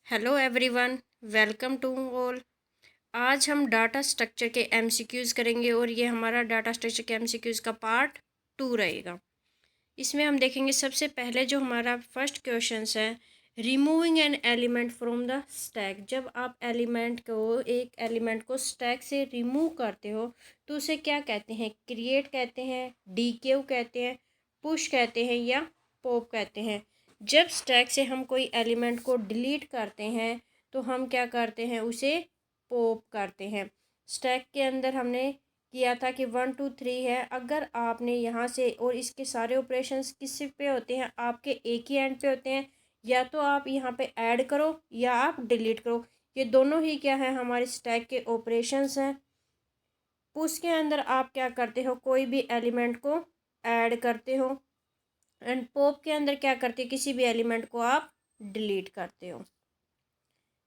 Hello everyone, welcome to all. आज हम data structure के एमसीक्यूज़ करेंगे और ये हमारा डाटा स्ट्रक्चर के एमसीक्यूज़ का पार्ट 2 रहेगा। इसमें हम देखेंगे सबसे पहले जो हमारा फर्स्ट क्वेश्चन है, removing an element from the stack. जब आप एक एलिमेंट को स्टैक से रिमूव करते हो तो उसे क्या कहते हैं? क्रिएट कहते हैं, डीक्यू कहते हैं, पुश कहते हैं या पॉप कहते हैं। जब स्टैक से हम कोई एलिमेंट को डिलीट करते हैं तो हम क्या करते हैं? उसे पॉप करते हैं। स्टैक के अंदर हमने किया था कि 1 2 3 है। अगर आपने यहाँ से, और इसके सारे ऑपरेशंस किस पे होते हैं? आपके एक ही एंड पे होते हैं। या तो आप यहाँ पे ऐड करो या आप डिलीट करो, ये दोनों ही क्या है? हमारे स्टैक के ऑपरेशंस हैं। पुश के अंदर आप क्या करते हो? कोई भी एलिमेंट को ऐड करते हो। एंड पॉप के अंदर क्या करते हो? किसी भी एलिमेंट को आप डिलीट करते हो।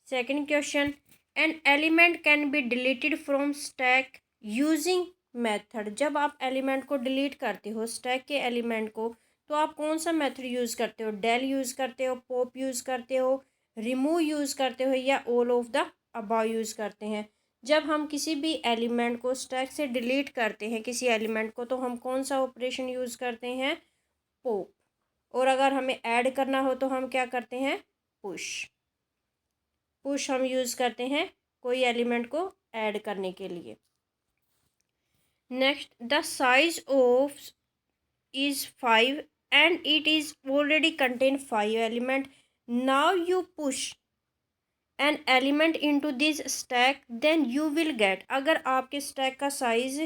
Second question, N element can be deleted from stack using method. जब आप एलिमेंट को डिलीट करते हो, स्टैक के एलिमेंट को, तो आप कौन सा मेथड यूज़ करते हो? डेल यूज़ करते हो, पॉप यूज़ करते हो, रिमूव यूज़ करते हो या all of the above use करते हैं? जब हम किसी भी एलिमेंट को स्टैक से डिलीट करते हैं, किसी एलिमेंट को, तो हम कौन सा ऑपरेशन यूज़ करते हैं? पॉप। और अगर हमें ऐड करना हो तो हम क्या करते हैं? पुश। पुश हम यूज़ करते हैं कोई एलिमेंट को ऐड करने के लिए। Next, the size of is 5 and it is already contain 5 element. Now you push an element into this stack, then you will get. अगर आपके स्टैक का साइज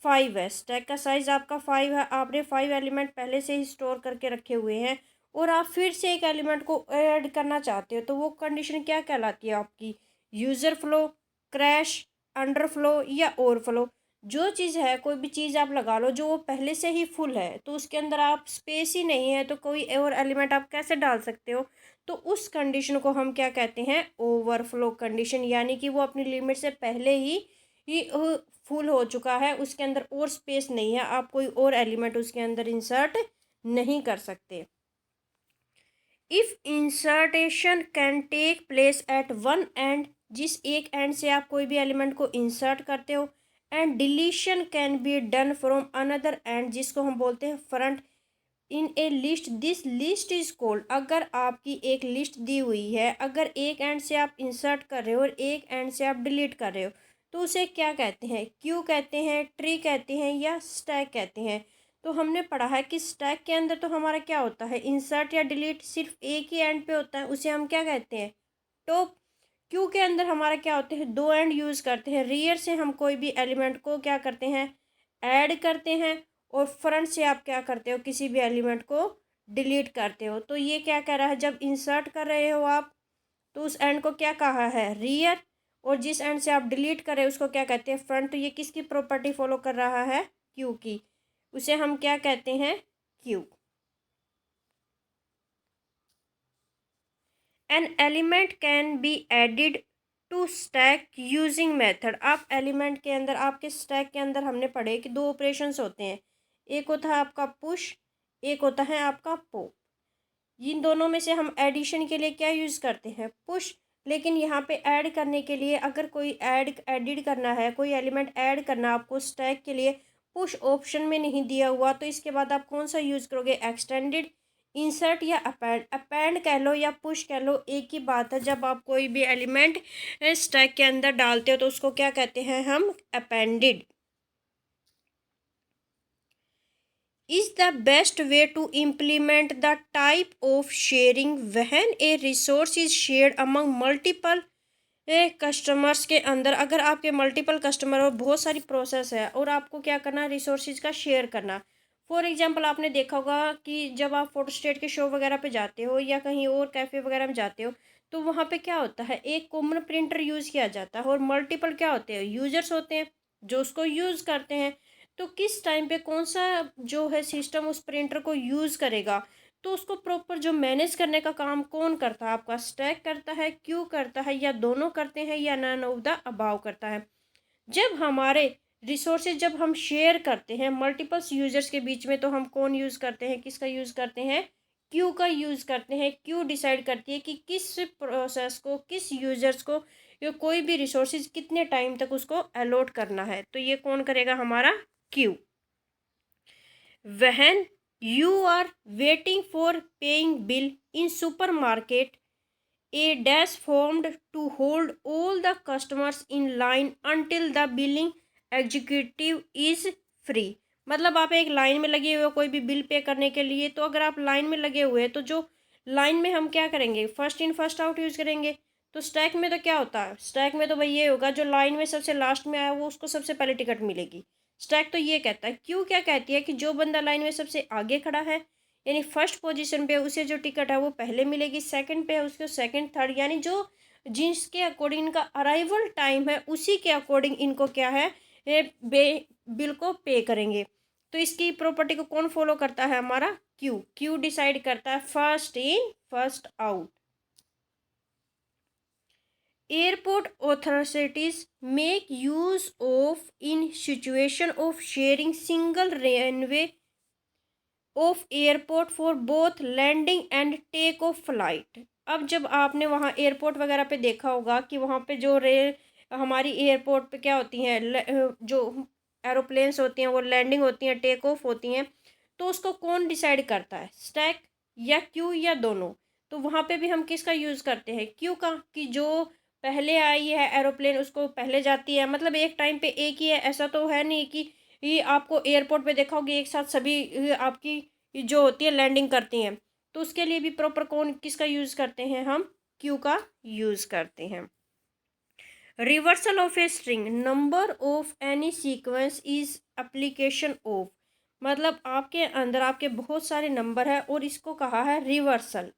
5 है, स्टैक का साइज आपका 5 है, आपने 5 एलिमेंट पहले से ही स्टोर करके रखे हुए हैं और आप फिर से एक एलिमेंट को ऐड करना चाहते हो, तो वो कंडीशन क्या कहलाती है आपकी? यूज़र फ्लो, क्रैश, अंडरफ्लो या ओवरफ्लो। जो चीज़ है, कोई भी चीज़ आप लगा लो जो वो पहले से ही फुल है, तो उसके अंदर आप स्पेस ही नहीं है, तो कोई और एलिमेंट आप कैसे डाल सकते हो? तो उस कंडीशन को हम क्या कहते हैं? Overflow condition. यानी कि वो अपनी लिमिट से पहले ही फुल हो चुका है, उसके अंदर और स्पेस नहीं है, आप कोई और एलिमेंट उसके अंदर इंसर्ट नहीं कर सकते। If insertion can take place at one end, जिस एक एंड से आप कोई भी एलिमेंट को इंसर्ट करते हो, and deletion can be done from another and, जिसको हम बोलते हैं front, in A list, this list is called. अगर आपकी एक लिस्ट दी हुई है, अगर एक एंड से आप इंसर्ट कर रहे हो और एक एंड से आप डिलीट कर रहे हो, तो उसे क्या कहते हैं? क्यू कहते हैं, ट्री कहते हैं या स्टैक कहते हैं? तो हमने पढ़ा है कि स्टैक के अंदर तो हमारा क्या होता है? इंसर्ट या डिलीट सिर्फ एक ही एंड पे होता है, उसे हम क्या कहते हैं? टॉप। क्यू के अंदर हमारा क्या होते हैं? दो एंड यूज़ करते हैं। रियर से हम कोई भी एलिमेंट को क्या करते हैं? ऐड करते हैं। और फ्रंट से आप क्या करते हो? किसी भी एलिमेंट को डिलीट करते हो। तो ये क्या कह रहा है? जब इंसर्ट कर रहे हो आप, तो उस एंड को क्या कहा है? रियर। और जिस एंड से आप डिलीट कर रहे हो उसको क्या कहते हैं? फ्रंट। तो ये किसकी प्रॉपर्टी फॉलो कर रहा है? क्यू की। उसे हम क्या कहते हैं? Queue. An element can be added to stack using method. आप एलिमेंट के अंदर, आपके स्टैक के अंदर हमने पढ़े कि दो ऑपरेशंस होते हैं, एक होता है आपका पुश, एक होता है आपका पॉप। इन दोनों में से हम एडिशन के लिए क्या यूज़ करते हैं? पुश। लेकिन यहाँ पे ऐड करने के लिए, अगर कोई एडिट करना है, कोई एलिमेंट ऐड करना आपको स्टैक के लिए, पुश ऑप्शन में नहीं दिया हुआ, तो इसके बाद आप कौन सा यूज़ करोगे? एक्सटेंडेड, इंसर्ट या अपेंड। अपेंड कह लो या पुश कह लो, एक ही बात है। जब आप कोई भी एलिमेंट स्टैक के अंदर डालते हो तो उसको क्या कहते हैं हम? Appended. is the best way to implement the type of sharing when a resource is shared among multiple customers के अंदर। अगर आपके मल्टीपल कस्टमर और बहुत सारी प्रोसेस है और आपको क्या करना? रिसोर्सेज का शेयर करना। फॉर एग्जांपल, आपने देखा होगा कि जब आप फोटोस्टेट के शो वगैरह पे जाते हो या कहीं और कैफ़े वगैरह में जाते हो, तो वहाँ पे क्या होता है? एक कॉमन प्रिंटर यूज़ किया जाता है और मल्टीपल क्या होते हैं? यूजर्स होते हैं जो उसको यूज़ करते हैं। तो किस टाइम पे कौन सा जो है सिस्टम उस प्रिंटर को यूज़ करेगा, तो उसको प्रॉपर जो मैनेज करने का काम कौन करता है? आपका स्टैक करता है, क्यू करता है, या दोनों करते हैं, या नन ऑफ द अबाव करता है? जब हमारे रिसोर्सेज, जब हम शेयर करते हैं मल्टीपल्स यूजर्स के बीच में, तो हम कौन यूज़ करते हैं? किसका यूज़ करते हैं? क्यू का यूज़ करते हैं। क्यू डिसाइड करती है कि किस प्रोसेस को, किस यूजर्स को या कोई भी रिसोर्सेज कितने टाइम तक उसको अलॉट करना है। तो ये कौन करेगा? हमारा queue. When you are waiting for paying bill in supermarket, a dash formed to hold all the customers in line until the billing executive is free। मतलब आप एक लाइन में लगे हुए हो कोई भी बिल पे करने के लिए, तो अगर आप लाइन में लगे हुए हैं तो जो लाइन में हम क्या करेंगे? First in first out use करेंगे। तो स्टैक में तो क्या होता है? स्टैक में तो भाई ये होगा, जो लाइन में सबसे लास्ट में आया वो उसको सबसे पहले टिकट मिलेगी। स्टैक तो ये कहता है। क्यू क्या कहती है कि जो बंदा लाइन में सबसे आगे खड़ा है, यानी फर्स्ट पोजीशन पे, उसे जो टिकट है वो पहले मिलेगी। सेकंड पे है उसको सेकंड, थर्ड, यानी जो जिसके अकॉर्डिंग इनका अराइवल टाइम है उसी के अकॉर्डिंग इनको क्या है, बिल को पे करेंगे। तो इसकी प्रॉपर्टी को कौन फॉलो करता है? हमारा क्यू। क्यू डिसाइड करता है first in first out. Airport authorities make use of in situation of sharing single runway of airport for both landing and take off flight. अब जब आपने वहाँ एयरपोर्ट वगैरह पे देखा होगा कि वहाँ पे जो हमारी एयरपोर्ट पे क्या होती हैं, जो एरोप्लेन्स होती हैं वो लैंडिंग होती हैं, टेक ऑफ होती हैं, तो उसको कौन डिसाइड करता है? स्टैक या क्यू या दोनों? तो वहाँ पे भी हम किसका यूज़ करते हैं? क्यू का, कि जो पहले आई है एरोप्लेन उसको पहले जाती है। मतलब एक टाइम पे एक ही है, ऐसा तो है नहीं कि ये आपको एयरपोर्ट पे देखा होगा एक साथ सभी आपकी जो होती है लैंडिंग करती हैं। तो उसके लिए भी प्रॉपर कौन किसका यूज़ करते हैं? हम क्यू का यूज़ करते हैं। Reversal of a string number of any sequence is application of. मतलब आपके अंदर आपके बहुत सारे नंबर है और इसको कहा है रिवर्सल।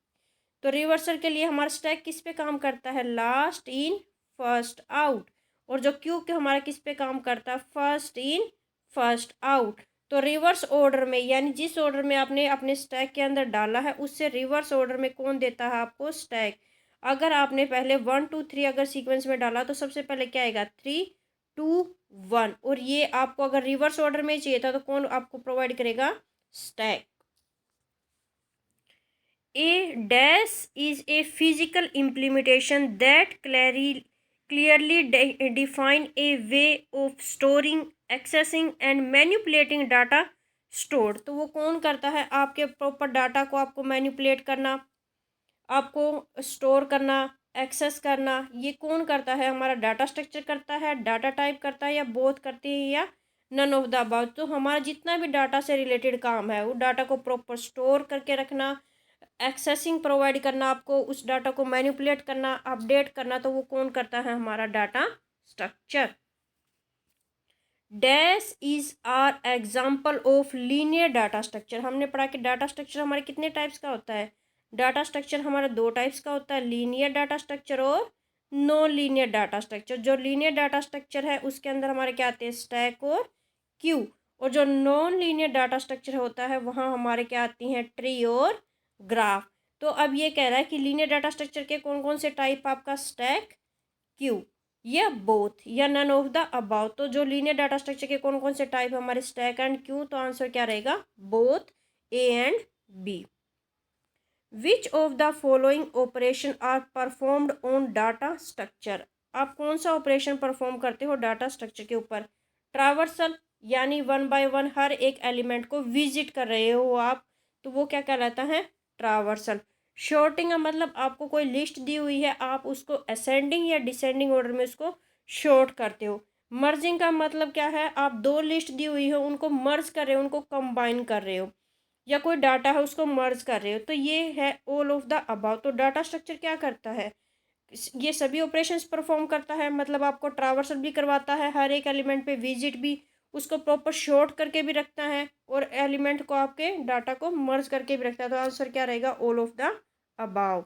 तो रिवर्सल के लिए हमारा स्टैक किस पे काम करता है? Last in first out. और जो क्यू के हमारा किस पे काम करता है? First in first out. तो रिवर्स ऑर्डर में, यानी जिस ऑर्डर में आपने अपने स्टैक के अंदर डाला है उससे रिवर्स ऑर्डर में कौन देता है आपको? स्टैक। अगर आपने पहले 1 2 3 अगर सीक्वेंस में डाला तो सबसे पहले क्या आएगा? 3 2 1। और ये आपको अगर रिवर्स ऑर्डर में चाहिए था तो कौन आपको प्रोवाइड करेगा? Stack. A dash is a physical implementation that clearly define a way of storing, accessing and manipulating data stored। तो वो कौन करता है? आपके प्रॉपर डाटा को आपको मैनिपुलेट करना, आपको स्टोर करना, एक्सेस करना, ये कौन करता है? हमारा डाटा स्ट्रक्चर करता है, डाटा टाइप करता है, या बोथ करती है, या नन ऑफ द अबाउट। तो हमारा जितना भी डाटा से रिलेटेड काम है वो डाटा को प्रॉपर स्टोर करके रखना, एक्सेसिंग प्रोवाइड करना, आपको उस डाटा को मैनिपुलेट करना, अपडेट करना, तो वो कौन करता है? हमारा data structure. Dash is are example of linear data structure. हमने पढ़ा कि डाटा स्ट्रक्चर हमारे कितने टाइप्स का होता है? डाटा स्ट्रक्चर हमारा दो टाइप्स का होता है, लीनियर डाटा स्ट्रक्चर और नॉन लीनियर डाटा स्ट्रक्चर। जो लीनियर डाटा स्ट्रक्चर है उसके अंदर हमारे क्या आते हैं? स्टैक और क्यू। और जो नॉन लीनियर डाटा स्ट्रक्चर होता है वहाँ हमारे क्या आती हैं? ट्री और ग्राफ। तो अब ये कह रहा है कि लीनियर डाटा स्ट्रक्चर के कौन कौन से टाइप? आपका स्टैक, क्यू, या बोथ, या नन ऑफ द अबाउट। तो जो लीनियर डाटा स्ट्रक्चर के कौन कौन से टाइप है? हमारे स्टैक एंड क्यू। तो आंसर क्या रहेगा? Both, A and B. Which of the following operation are performed on data structure. आप कौन सा ऑपरेशन परफॉर्म करते हो डाटा स्ट्रक्चर के ऊपर? ट्रावर्सल, यानी 1 बाय 1 हर एक एलिमेंट को विजिट कर रहे हो आप, तो वो क्या कहलाता है? ट्रावर्सल। शॉर्टिंग का मतलब आपको कोई लिस्ट दी हुई है, आप उसको असेंडिंग या डिसेंडिंग ऑर्डर में उसको शॉर्ट करते हो। मर्जिंग का मतलब क्या है? आप दो लिस्ट दी हुई हो उनको मर्ज कर रहे हो, उनको कंबाइन कर रहे हो, या कोई डाटा है उसको मर्ज कर रहे हो। तो ये है ऑल ऑफ द अबाउट। तो डाटा स्ट्रक्चर क्या करता है? ये सभी ऑपरेशंस परफॉर्म करता है। मतलब आपको ट्रावर्सल भी करवाता है, हर एक एलिमेंट पे विजिट भी, उसको प्रॉपर शॉर्ट करके भी रखता है, और एलिमेंट को आपके डाटा को मर्ज करके भी रखता है। तो आंसर क्या रहेगा? All of the above.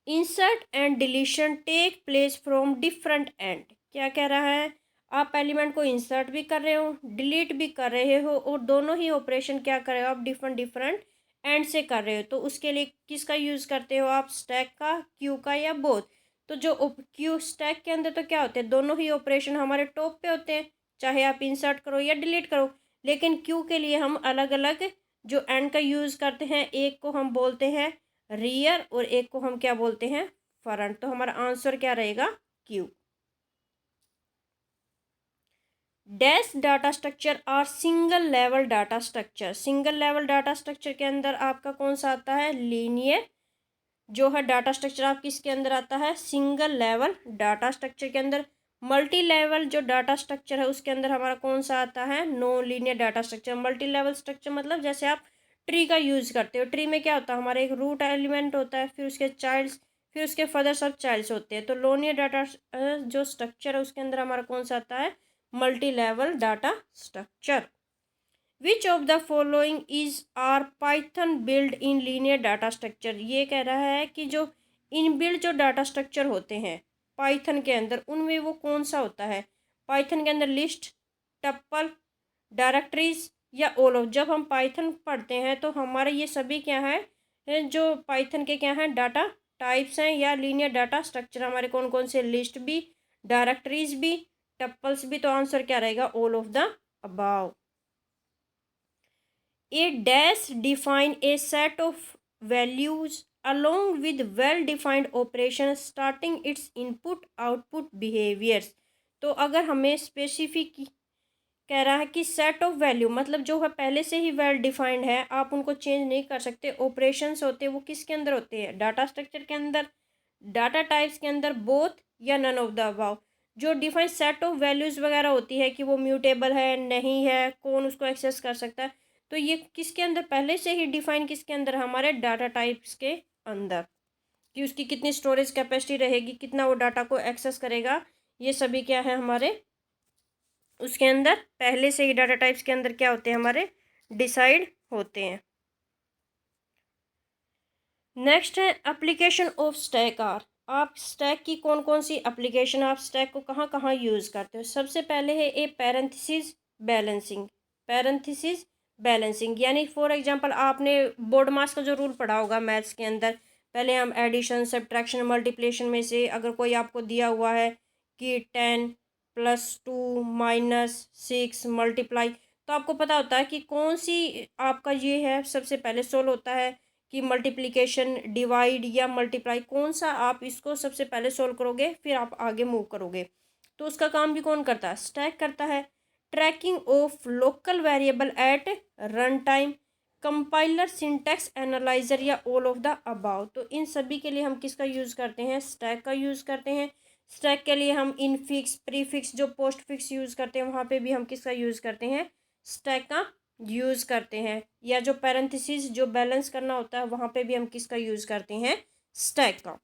Insert and deletion take place from different end. क्या कह रहा है? आप एलिमेंट को इंसर्ट भी कर रहे हो, डिलीट भी कर रहे हो, और दोनों ही ऑपरेशन क्या कर रहे हो? आप डिफरेंट डिफरेंट एंड से कर रहे हो। तो उसके लिए किसका यूज़ करते हो आप? स्टैक का, क्यू का, या बोथ? तो जो क्यू स्टैक के अंदर तो क्या होते हैं? दोनों ही ऑपरेशन हमारे टॉप पे होते हैं, चाहे आप इंसर्ट करो या डिलीट करो। लेकिन क्यू के लिए हम अलग अलग जो एंड का यूज़ करते हैं, एक को हम बोलते हैं रियर और एक को हम क्या बोलते हैं, फ्रंट। तो हमारा आंसर क्या रहेगा, queue. Dash data structure are single level data structure. Single level data structure के अंदर आपका कौन सा आता है, लीनियर जो है डाटा स्ट्रक्चर आप किसके अंदर आता है, सिंगल लेवल डाटा स्ट्रक्चर के अंदर। मल्टी लेवल जो डाटा स्ट्रक्चर है उसके अंदर हमारा कौन सा आता है, no linear data structure. Multi level structure मतलब जैसे आप ट्री का यूज़ करते हो, ट्री में क्या होता है, हमारा एक रूट एलिमेंट होता है, फिर उसके चाइल्ड्स, फिर उसके फर्दर सब चाइल्ड्स होते हैं। तो लीनियर डाटा जो स्ट्रक्चर है उसके अंदर हमारा कौन सा आता है, multi level data structure. Which of the following is are Python build in linear data structure. ये कह रहा है कि जो इनबिल्ड जो डाटा स्ट्रक्चर होते हैं पाइथन के अंदर, उनमें वो कौन सा होता है। पाइथन के अंदर लिस्ट, टप्पल, डायरेक्टरीज या ऑल ऑफ। जब हम पाइथन पढ़ते हैं तो हमारे ये सभी क्या है, जो पाइथन के क्या हैं, डाटा टाइप्स हैं या लीनियर डाटा स्ट्रक्चर हमारे कौन कौन से, लिस्ट भी, डायरेक्टरीज भी, टप्पल्स भी। तो आंसर क्या रहेगा, all of the above. A dash define a set of values along with well-defined operation starting its input-output behaviors। तो अगर हमें स्पेसिफिक कह रहा है कि सेट ऑफ वैल्यू मतलब जो है पहले से ही वेल डिफाइंड है, आप उनको चेंज नहीं कर सकते। ऑपरेशंस होते हैं वो किसके अंदर होते हैं, डाटा स्ट्रक्चर के अंदर, डाटा टाइप्स के अंदर, बोथ या नन ऑफ द अबाव। जो डिफाइंड सेट ऑफ वैल्यूज़ वगैरह होती है कि वो म्यूटेबल है नहीं है, कौन उसको एक्सेस कर सकता है, तो ये किसके अंदर पहले से ही डिफाइन, किसके अंदर, हमारे डाटा टाइप्स के अंदर, कि उसकी कितनी स्टोरेज कैपेसिटी रहेगी, कितना वो डाटा को एक्सेस करेगा, ये सभी क्या है हमारे उसके अंदर पहले से ही डाटा टाइप्स के अंदर क्या होते हैं, हमारे डिसाइड होते हैं। नेक्स्ट है एप्लीकेशन ऑफ स्टैक आर। आप स्टैक की कौन कौन सी एप्लीकेशन, आप स्टैक को कहाँ कहाँ यूज़ करते हो। सबसे पहले है ए पैरेंथेसिस बैलेंसिंग। पैरेंथेसिस बैलेंसिंग यानी फॉर एग्जांपल आपने बोर्ड मास का जो रूल पढ़ा होगा मैथ्स के अंदर, पहले हम एडिशन, सब्ट्रैक्शन, मल्टीप्लिकेशन में से अगर कोई आपको दिया हुआ है कि 10 + 2 - 6 मल्टीप्लाई, तो आपको पता होता है कि कौन सी आपका ये है, सबसे पहले सोल्व होता है कि मल्टीप्लिकेशन, डिवाइड या मल्टीप्लाई, कौन सा आप इसको सबसे पहले सोल्व करोगे, फिर आप आगे मूव करोगे। तो उसका काम भी कौन करता है, स्टैक करता है। Tracking of local variable eight run time, compiler, syntax analyser या ऑल ऑफ द अबाव। तो इन सभी के लिए हम किसका यूज़ करते हैं, स्टैक का यूज़ करते हैं। स्टैक के लिए हम इनफिक्स, प्रीफिक्स, जो पोस्ट फिक्स यूज़ करते हैं वहाँ पे भी हम किसका यूज़ करते हैं, स्टैक का यूज़ करते हैं। या जो पैरेंथेसिस जो बैलेंस करना होता है वहाँ पे भी हम किसका यूज़ करते हैं, स्टैक का।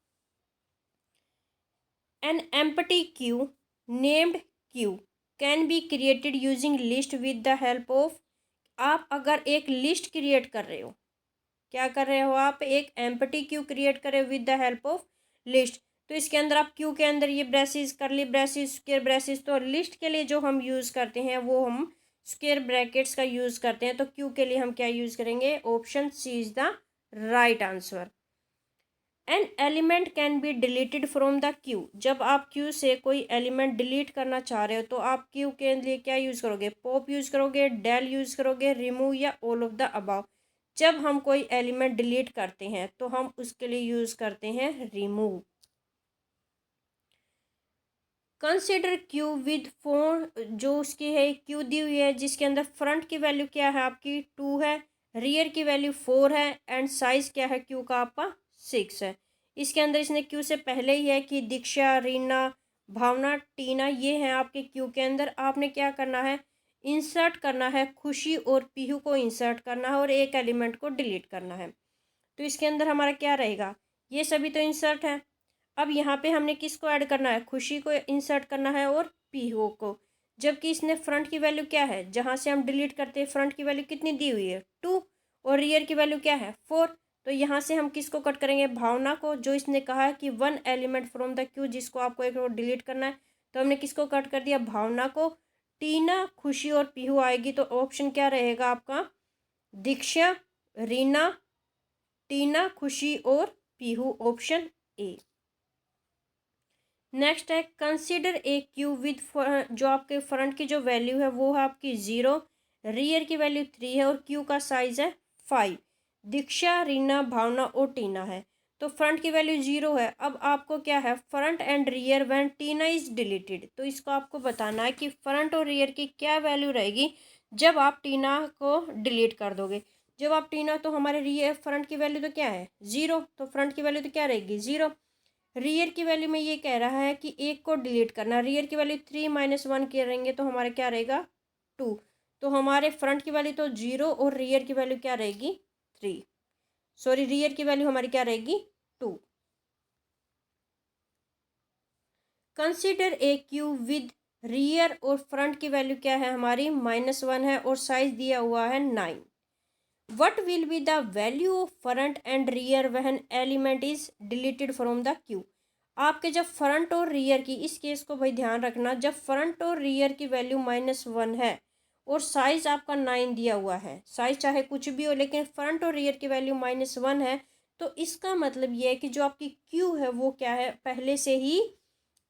An empty Q named Q can be created using list with the help of. आप अगर एक लिस्ट क्रिएट कर रहे हो, क्या कर रहे हो आप, एक एम्प्टी क्यू क्रिएट कर रहे हो with the help of list. तो इसके अंदर आप क्यू के अंदर ये ब्रेसिस, करली ब्रेसिस, स्क्वायर ब्रेसिस, तो लिस्ट के लिए जो हम यूज़ करते हैं वो हम स्क्वायर ब्रैकेट्स का यूज़ करते हैं। तो क्यू के लिए हम क्या यूज़ करेंगे, option C is the right answer. An element can be deleted from the queue. जब आप क्यू से कोई एलिमेंट डिलीट करना चाह रहे हो तो आप क्यू के लिए क्या यूज़ करोगे, पॉप यूज़ करोगे, डेल यूज़ करोगे, रिमूव या ऑल ऑफ द अबाव। जब हम कोई एलिमेंट डिलीट करते हैं तो हम उसके लिए यूज़ करते हैं remove. Consider Q with four, जो उसकी है क्यू दी हुई है जिसके अंदर फ्रंट की वैल्यू क्या है आपकी 2 है, रियर की वैल्यू 4 है एंड साइज क्या है क्यू का आपका 6 है। इसके अंदर इसने क्यू से पहले ही है कि दीक्षा, रीना, भावना, टीना, ये हैं आपके क्यू के अंदर। आपने क्या करना है, इंसर्ट करना है, खुशी और पीहू को इंसर्ट करना है और एक एलिमेंट को डिलीट करना है। तो इसके अंदर हमारा क्या रहेगा, ये सभी तो इंसर्ट है। अब यहाँ पे हमने किसको ऐड करना है, खुशी को इंसर्ट करना है और पीहू को। जबकि इसने फ्रंट की वैल्यू क्या है, जहाँ से हम डिलीट करते हैं फ्रंट की वैल्यू कितनी दी हुई है 2 और रियर की वैल्यू क्या है 4। तो यहाँ से हम किसको कट करेंगे, भावना को, जो इसने कहा है कि 1 एलिमेंट फ्रॉम द क्यू, जिसको आपको एक डिलीट करना है। तो हमने किसको कट कर दिया, भावना को। टीना, खुशी और पीहू आएगी। तो ऑप्शन क्या रहेगा आपका, दीक्षा, रीना, टीना, खुशी और पीहू, ऑप्शन ए। नेक्स्ट है कंसीडर ए क्यू विद, जो आपके फ्रंट की जो वैल्यू है वो है आपकी 0, रियर की वैल्यू 3 है और क्यू का साइज है 5। दीक्षा, रीना, भावना और टीना है। तो फ्रंट की वैल्यू 0 है। अब आपको क्या है, front end rear when Tina is deleted. तो इसको आपको बताना है कि फ्रंट और रियर की क्या वैल्यू रहेगी जब आप टीना को डिलीट कर दोगे। जब आप टीना, तो हमारे रियर फ्रंट की वैल्यू तो क्या है 0, तो फ्रंट की वैल्यू तो क्या रहेगी 0। रियर की वैल्यू में ये कह रहा है कि एक को डिलीट करना, रियर की वैल्यू 3 - 1 करेंगे तो हमारा क्या रहेगा 2। तो हमारे फ्रंट की वैल्यू तो 0 और रियर की वैल्यू क्या रहेगी 3। सॉरी, रियर की वैल्यू हमारी क्या रहेगी 2। Consider a cube with rear और फ्रंट की वैल्यू क्या है हमारी -1 है और साइज दिया हुआ है 9। What will be the value of front end rear when element is deleted from the Q. आपके जब फ्रंट और रियर की, इस केस को भाई ध्यान रखना, जब फ्रंट और रियर की वैल्यू -1 है और साइज आपका 9 दिया हुआ है, साइज चाहे कुछ भी हो लेकिन फ्रंट और रियर की वैल्यू -1 है, तो इसका मतलब ये है कि जो आपकी क्यू है वो क्या है, पहले से ही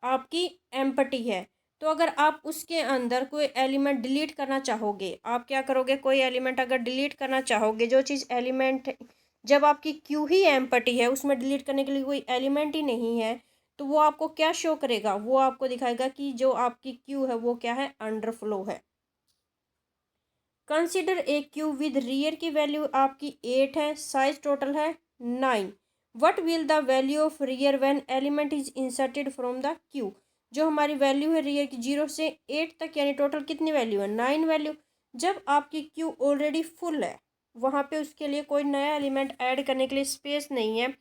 आपकी एम्प्टी है। तो अगर आप उसके अंदर कोई एलिमेंट डिलीट करना चाहोगे, आप क्या करोगे, कोई एलिमेंट अगर डिलीट करना चाहोगे, जो चीज़ एलिमेंट जब आपकी क्यू ही एम्प्टी है, उसमें डिलीट करने के लिए कोई एलिमेंट ही नहीं है, तो वो आपको क्या शो करेगा, वो आपको दिखाएगा कि जो आपकी क्यू है वो क्या है, अंडरफ्लो है। Consider a Q with rear की वैल्यू आपकी 8 है, साइज टोटल है 9। What will the value of rear when element is inserted from the Q. जो हमारी वैल्यू है रियर की 0 से 8 तक, यानी टोटल कितनी वैल्यू है 9 वैल्यू। जब आपकी क्यू ऑलरेडी फुल है, वहाँ पे उसके लिए कोई नया एलिमेंट ऐड करने के लिए स्पेस नहीं है,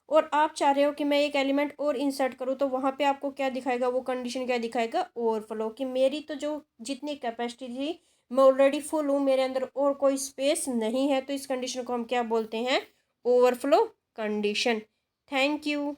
और आप चाह रहे हो कि मैं एक एलिमेंट और इंसर्ट करूँ, तो वहाँ पे आपको क्या दिखाएगा, वो कंडीशन क्या दिखाएगा, ओवरफ्लो, कि मेरी तो जो जितनी कैपेसिटी थी मैं ऑलरेडी फुल हूँ, मेरे अंदर और कोई स्पेस नहीं है। तो इस कंडीशन को हम क्या बोलते हैं, ओवरफ्लो कंडीशन। Thank you.